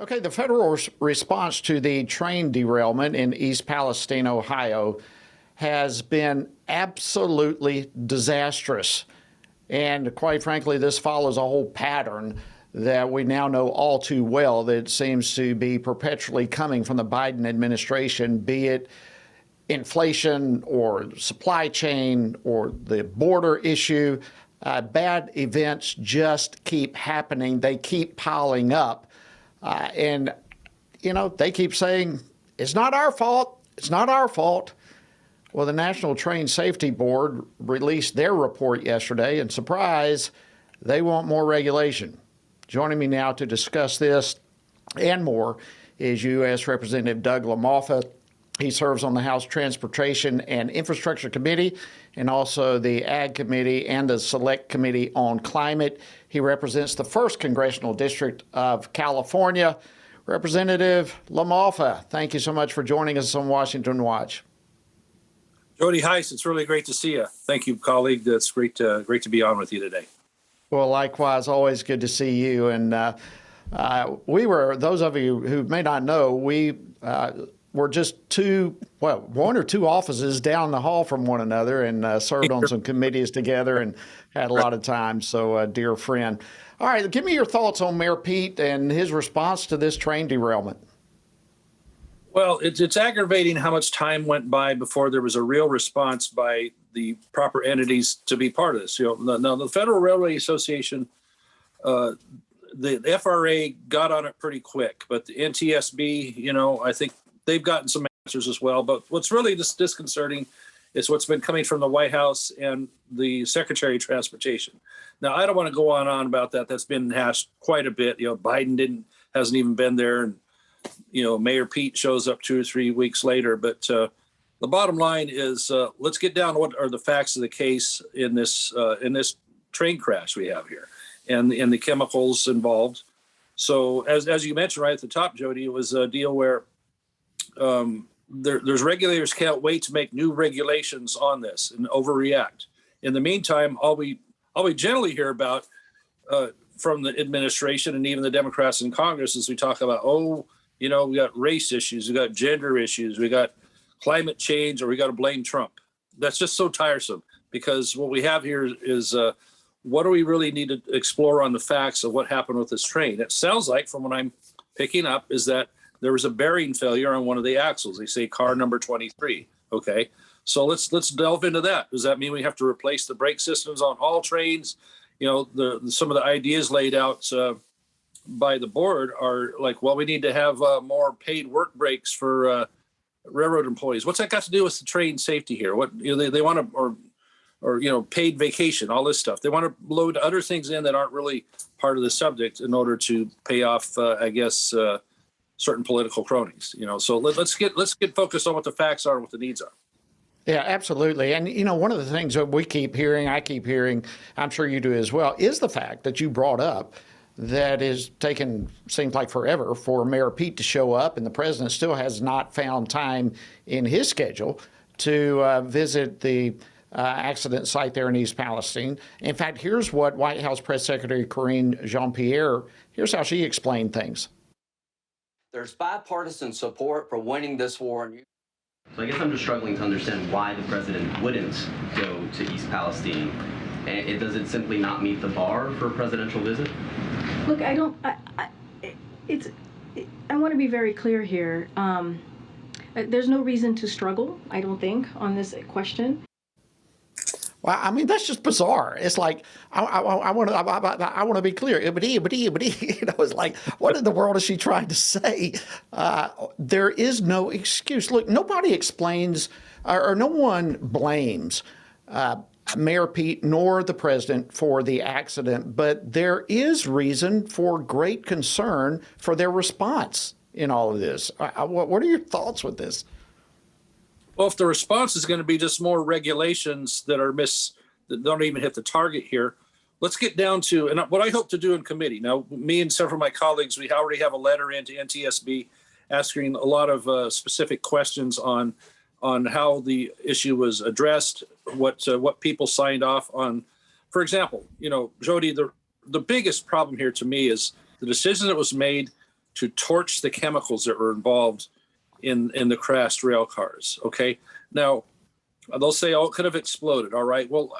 Okay, the federal response to the train derailment in East Palestine, Ohio, has been absolutely disastrous. And quite frankly, this follows a whole pattern that we now know all too well that seems to be perpetually coming from the Biden administration, be it inflation or supply chain or the border issue. Bad events just keep happening. They keep piling up. And, they keep saying, it's not our fault. It's not our fault. Well, the National Train Safety Board released their report yesterday, and surprise, they want more regulation. Joining me now to discuss this and more is U.S. Representative Doug LaMalfa. He serves on the House Transportation and Infrastructure Committee and also the Ag Committee and the Select Committee on Climate. He represents the 1st Congressional District of California. Representative LaMalfa, thank you so much for joining us on Washington Watch. Jody Heiss, it's really great to see you. Thank you, colleague. It's great to be on with you today. Well, likewise, always good to see you. And those of you who may not know, we were just one or two offices down the hall from one another and served on some committees together and had a lot of time. So, dear friend. All right, give me your thoughts on Mayor Pete and his response to this train derailment. Well, it's aggravating how much time went by before there was a real response by the proper entities to be part of this. Now the Federal Railway Association, the FRA got on it pretty quick, but the NTSB, I think they've gotten some answers as well. But what's really disconcerting is what's been coming from the White House and the Secretary of Transportation. Now, I don't want to go on about that. That's been hashed quite a bit. Biden hasn't even been there, and Mayor Pete shows up 2 or 3 weeks later. But the bottom line is, let's get down to what are the facts of the case in this train crash we have here, and the chemicals involved. So, as you mentioned right at the top, Jody, it was a deal where there's regulators can't wait to make new regulations on this and overreact. In the meantime, all we generally hear about from the administration and even the Democrats in Congress is we talk about, we got race issues, we got gender issues, we got climate change, or we got to blame Trump. That's just so tiresome, because what we have here is what do we really need to explore on the facts of what happened with this train? It sounds like, from what I'm picking up, is that there was a bearing failure on one of the axles. They say car number 23. Okay, so let's delve into that. Does that mean we have to replace the brake systems on all trains? Some of the ideas laid out by the board are like, well, we need to have more paid work breaks for railroad employees. What's that got to do with the train safety here? What they want to, or paid vacation, all this stuff. They want to load other things in that aren't really part of the subject in order to pay off, certain political cronies. So let's get focused on what the facts are and what the needs are. Yeah, absolutely. And, one of the things that I keep hearing, I'm sure you do as well, is the fact that you brought up that is taken, seems like forever, for Mayor Pete to show up, and the president still has not found time in his schedule to visit the accident site there in East Palestine. In fact, here's what White House Press Secretary Karine Jean-Pierre, here's how she explained things. There's bipartisan support for winning this war. So I guess I'm just struggling to understand why the president wouldn't go to East Palestine. And does it simply not meet the bar for a presidential visit? Look, I want to be very clear here. There's no reason to struggle, I don't think, on this question. Well, I mean, that's just bizarre. It's like, I want to be clear. It's like, what in the world is she trying to say? There is no excuse. Look, nobody explains or no one blames Mayor Pete nor the president for the accident, but there is reason for great concern for their response in all of this. What are your thoughts with this? Well, if the response is going to be just more regulations that don't even hit the target here, let's get down to, and what I hope to do in committee. Now, me and several of my colleagues, we already have a letter into NTSB asking a lot of specific questions on how the issue was addressed, what people signed off on. For example, Jody, the biggest problem here to me is the decision that was made to torch the chemicals that were involved in the crashed rail cars. Okay. Now, they'll say, oh, it could have exploded. All right. Well,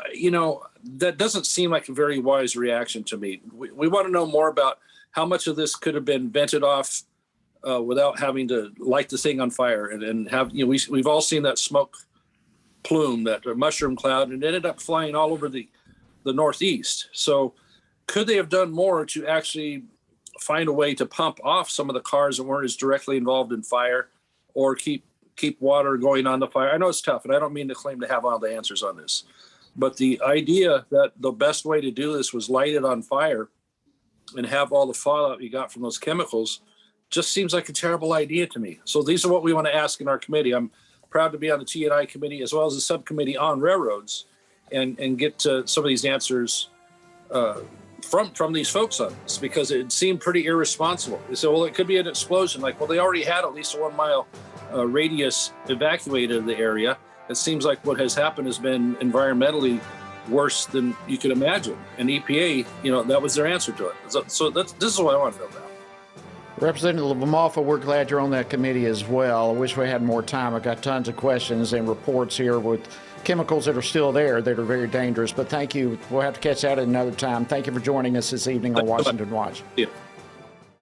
that doesn't seem like a very wise reaction to me. We want to know more about how much of this could have been vented off without having to light the thing on fire and have, we've all seen that smoke plume, that mushroom cloud, and it ended up flying all over the Northeast. So could they have done more to actually find a way to pump off some of the cars that weren't as directly involved in fire, or keep water going on the fire? I know it's tough, and I don't mean to claim to have all the answers on this, but the idea that the best way to do this was light it on fire and have all the fallout you got from those chemicals just seems like a terrible idea to me. So these are what we want to ask in our committee. I'm proud to be on the T&I committee as well as the subcommittee on railroads, and get to some of these answers from these folks on this, because it seemed pretty irresponsible. They said, well, it could be an explosion. Like, well, they already had at least a 1 mile radius evacuated of the area. It seems like what has happened has been environmentally worse than you could imagine. And EPA, that was their answer to it. So this is what I want to know about. Representative LaMalfa, we're glad you're on that committee as well. I wish we had more time. I've got tons of questions and reports here with chemicals that are still there that are very dangerous. But thank you. We'll have to catch that at another time. Thank you for joining us this evening on Washington Watch. Yeah.